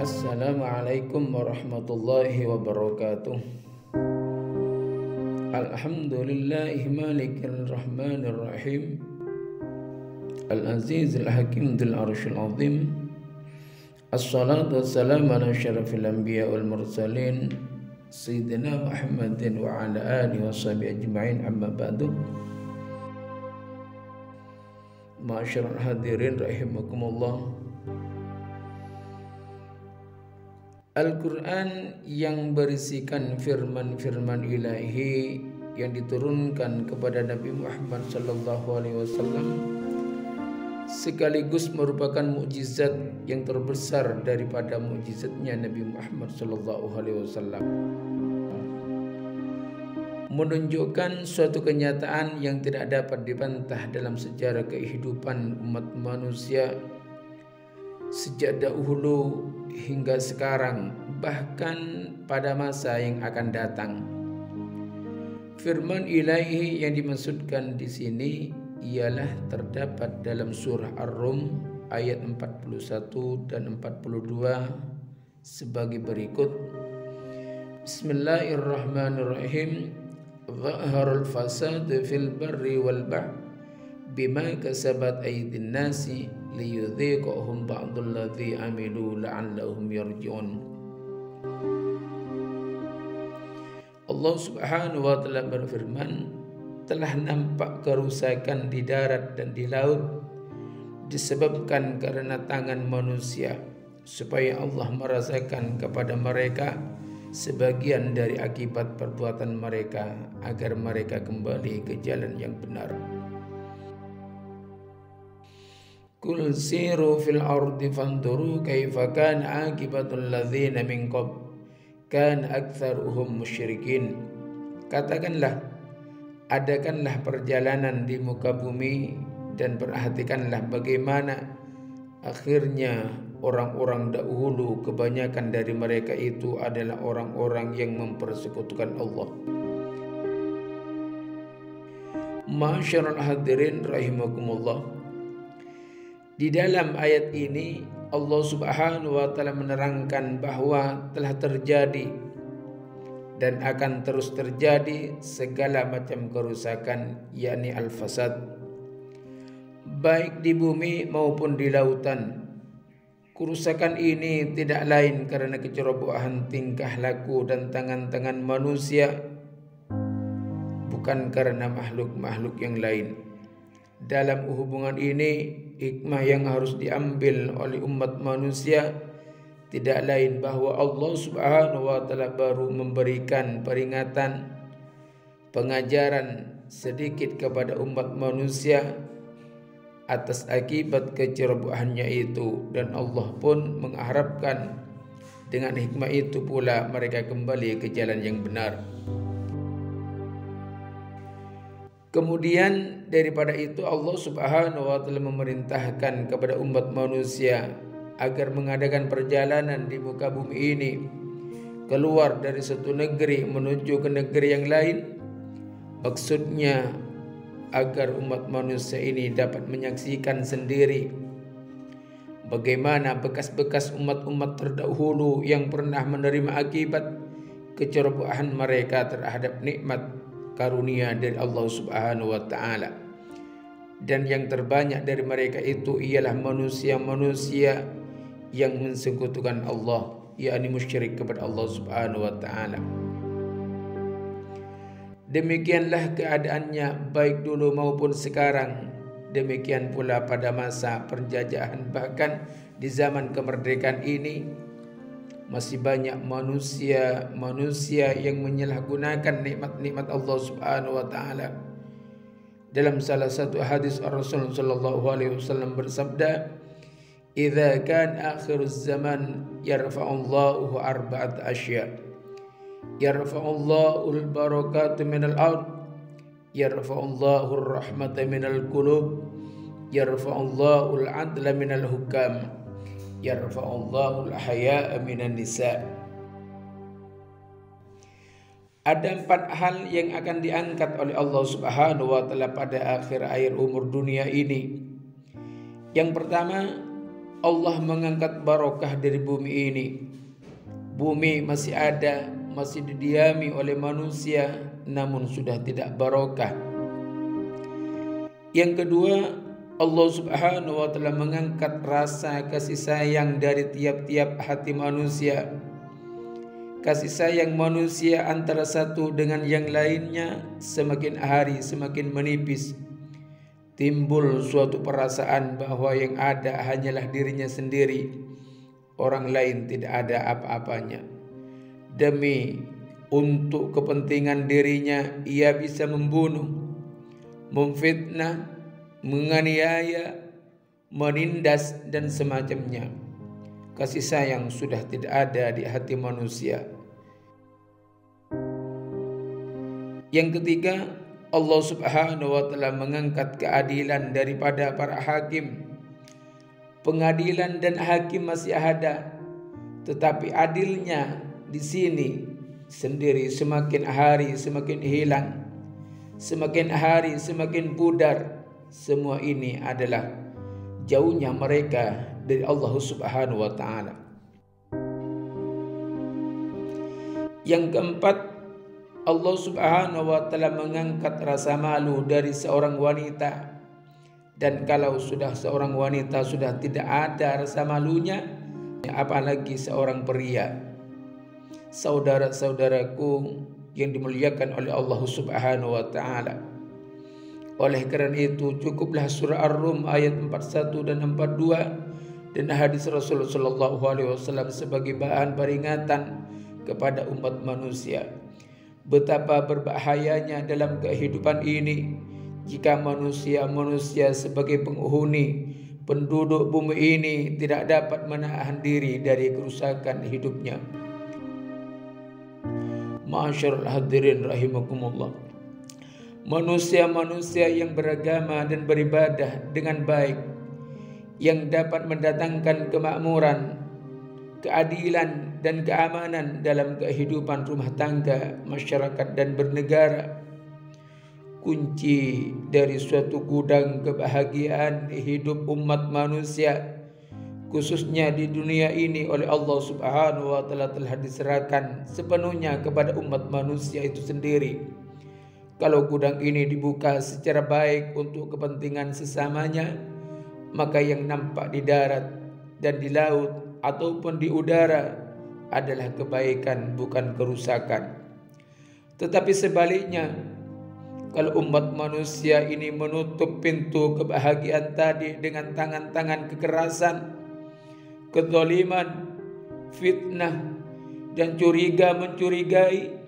Assalamualaikum warahmatullahi wabarakatuh. Alhamdulillahi malikir rahmanir rahim, al-azizil hakim dzil arsyil azim. Assalatu wassalamu ala syarafil anbiya wal mursalin sayyidina Muhammadin wa ala alihi washabihi ajma'in, amma ba'du. Ma'asyiral hadirin rahimakumullah. Al-Quran yang berisikan firman-firman ilahi yang diturunkan kepada Nabi Muhammad SAW sekaligus merupakan mukjizat yang terbesar daripada mukjizatnya Nabi Muhammad SAW, menunjukkan suatu kenyataan yang tidak dapat dibantah dalam sejarah kehidupan umat manusia sejak dahulu hingga sekarang, bahkan pada masa yang akan datang. Firman ilahi yang dimaksudkan di sini ialah terdapat dalam surah Ar-Rum ayat 41 dan 42 sebagai berikut. Bismillahirrahmanirrahim. Zaharul fasad fil barri wal bahr bima kasabat aydin nasi liyudhiqahum ba'dul ladzi amilu la'allahum yarji'un. Allah Subhanahu wa taala berfirman, telah nampak kerusakan di darat dan di laut disebabkan karena tangan manusia, supaya Allah merasakan kepada mereka sebagian dari akibat perbuatan mereka agar mereka kembali ke jalan yang benar. Qul siru fil ardi fanduru kaifa kana aqibatul ladzina min qabl kan aktsaruhum musyrikin. Katakanlah, adakanlah perjalanan di muka bumi dan perhatikanlah bagaimana akhirnya orang-orang dahulu, kebanyakan dari mereka itu adalah orang-orang yang mempersekutukan Allah. Ma'asyiral hadirin rahimakumullah. Di dalam ayat ini Allah Subhanahu wa taala menerangkan bahwa telah terjadi dan akan terus terjadi segala macam kerusakan, yakni al-fasad, baik di bumi maupun di lautan. Kerusakan ini tidak lain karena kecerobohan tingkah laku dan tangan-tangan manusia, bukan karena makhluk-makhluk yang lain. Dalam hubungan ini, hikmah yang harus diambil oleh umat manusia tidak lain bahwa Allah Subhanahu wa taala baru memberikan peringatan, pengajaran sedikit kepada umat manusia atas akibat kecerobohannya itu, dan Allah pun mengharapkan dengan hikmah itu pula mereka kembali ke jalan yang benar. Kemudian daripada itu Allah Subhanahu wa taala memerintahkan kepada umat manusia agar mengadakan perjalanan di muka bumi ini, keluar dari satu negeri menuju ke negeri yang lain. Maksudnya agar umat manusia ini dapat menyaksikan sendiri bagaimana bekas-bekas umat-umat terdahulu yang pernah menerima akibat kecerobohan mereka terhadap nikmat karunia dari Allah Subhanahu wa taala. Dan yang terbanyak dari mereka itu ialah manusia-manusia yang mensekutukan Allah, yakni musyrik kepada Allah Subhanahu wa taala. Demikianlah keadaannya baik dulu maupun sekarang. Demikian pula pada masa penjajahan, bahkan di zaman kemerdekaan ini masih banyak manusia yang menyalahgunakan nikmat-nikmat Allah Subhanahu wa taala. Dalam salah satu hadis Rasul sallallahu alaihi wasallam bersabda, "Idza kan akhiruz zaman yarfa'ullahu arba'at asya'. Yarfa'ullahu al-barakata minal ard, yarfa'ullahu ar-rahmata minal qulub, yarfa'ullahu al-'adla minal hukam, yarfa'ullahu al-haya'a minan nisa." Ada 4 hal yang akan diangkat oleh Allah Subhanahu wa taala pada akhir umur dunia ini. Yang pertama, Allah mengangkat barokah dari bumi ini. Bumi masih ada, masih didiami oleh manusia, namun sudah tidak barokah. Yang kedua, Allah Subhanahu wa taala mengangkat rasa kasih sayang dari tiap-tiap hati manusia. Kasih sayang manusia antara satu dengan yang lainnya semakin hari semakin menipis. Timbul suatu perasaan bahwa yang ada hanyalah dirinya sendiri, orang lain tidak ada apa-apanya. Demi untuk kepentingan dirinya, ia bisa membunuh, memfitnah, menganiaya, menindas dan semacamnya. Kasih sayang sudah tidak ada di hati manusia. Yang ketiga, Allah Subhanahu wa taala mengangkat keadilan daripada para hakim. Pengadilan dan hakim masih ada, tetapi adilnya di sini sendiri semakin hari semakin hilang, semakin hari semakin pudar. Semua ini adalah jauhnya mereka dari Allah Subhanahu wa taala. Yang keempat, Allah Subhanahu wa taala mengangkat rasa malu dari seorang wanita. Dan kalau sudah seorang wanita sudah tidak ada rasa malunya, apalagi seorang pria. Saudara-saudaraku yang dimuliakan oleh Allah Subhanahu wa taala. Oleh karena itu cukuplah surah Ar-Rum ayat 41 dan 42 dan hadis Rasulullah sallallahu alaihi wasallam sebagai bahan peringatan kepada umat manusia. Betapa berbahayanya dalam kehidupan ini jika manusia sebagai penghuni penduduk bumi ini tidak dapat menahan diri dari kerusakan hidupnya. Ma'asyiral hadirin rahimakumullah. Manusia-manusia yang beragama dan beribadah dengan baik, yang dapat mendatangkan kemakmuran, keadilan dan keamanan dalam kehidupan rumah tangga, masyarakat dan bernegara. Kunci dari suatu gudang kebahagiaan hidup umat manusia, khususnya di dunia ini, oleh Allah Subhanahu wa taala telah diserahkan sepenuhnya kepada umat manusia itu sendiri. Kalau gudang ini dibuka secara baik untuk kepentingan sesamanya, maka yang nampak di darat dan di laut ataupun di udara adalah kebaikan, bukan kerusakan. Tetapi sebaliknya, kalau umat manusia ini menutup pintu kebahagiaan tadi dengan tangan-tangan kekerasan, kezaliman, fitnah, dan curiga mencurigai,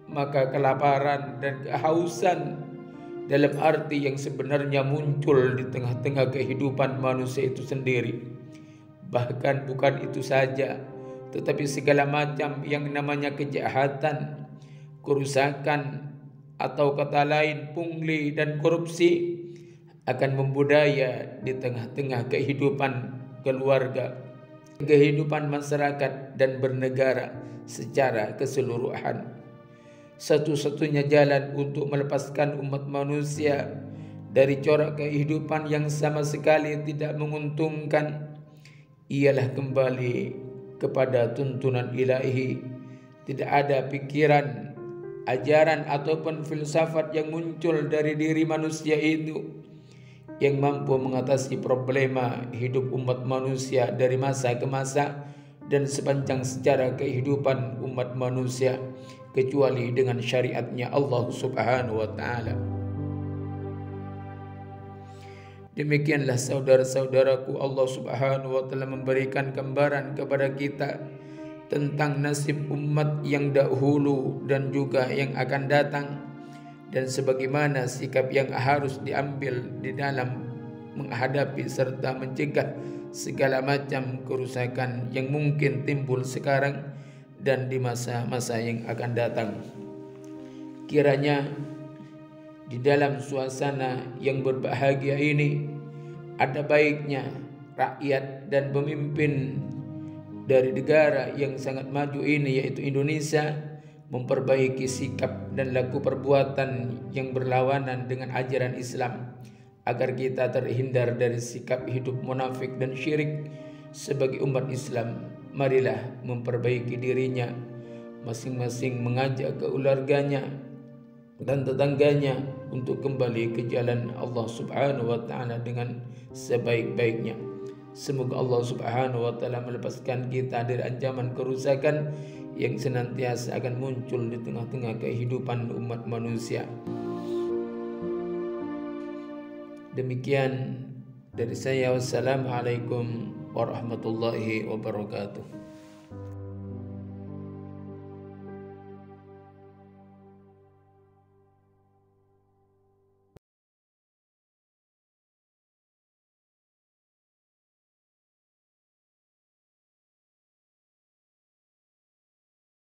maka kelaparan dan kehausan dalam arti yang sebenarnya muncul di tengah-tengah kehidupan manusia itu sendiri. Bahkan bukan itu saja, tetapi segala macam yang namanya kejahatan, kerusakan, atau kata lain pungli dan korupsi akan membudaya di tengah-tengah kehidupan keluarga, kehidupan masyarakat dan bernegara secara keseluruhan. Satu-satunya jalan untuk melepaskan umat manusia dari corak kehidupan yang sama sekali tidak menguntungkan ialah kembali kepada tuntunan ilahi. Tidak ada pikiran, ajaran ataupun filsafat yang muncul dari diri manusia itu yang mampu mengatasi problema hidup umat manusia dari masa ke masa dan sepanjang sejarah kehidupan umat manusia, kecuali dengan syariatnya Allah Subhanahu wa ta'ala. Demikianlah saudara-saudaraku, Allah Subhanahu wa ta'ala memberikan gambaran kepada kita tentang nasib umat yang dahulu dan juga yang akan datang, dan sebagaimana sikap yang harus diambil di dalam menghadapi serta mencegah segala macam kerusakan yang mungkin timbul sekarang dan di masa-masa yang akan datang. Kiranya di dalam suasana yang berbahagia ini ada baiknya rakyat dan pemimpin dari negara yang sangat maju ini, yaitu Indonesia, memperbaiki sikap dan laku perbuatan yang berlawanan dengan ajaran Islam, agar kita terhindar dari sikap hidup munafik dan syirik, sebagai umat Islam, marilah memperbaiki dirinya, masing-masing mengajak keluarganya dan tetangganya untuk kembali ke jalan Allah Subhanahu wa taala dengan sebaik-baiknya. Semoga Allah Subhanahu wa taala melepaskan kita dari ancaman kerusakan yang senantiasa akan muncul di tengah-tengah kehidupan umat manusia. Demikian dari saya. Wassalamualaikum warahmatullahi wabarakatuh.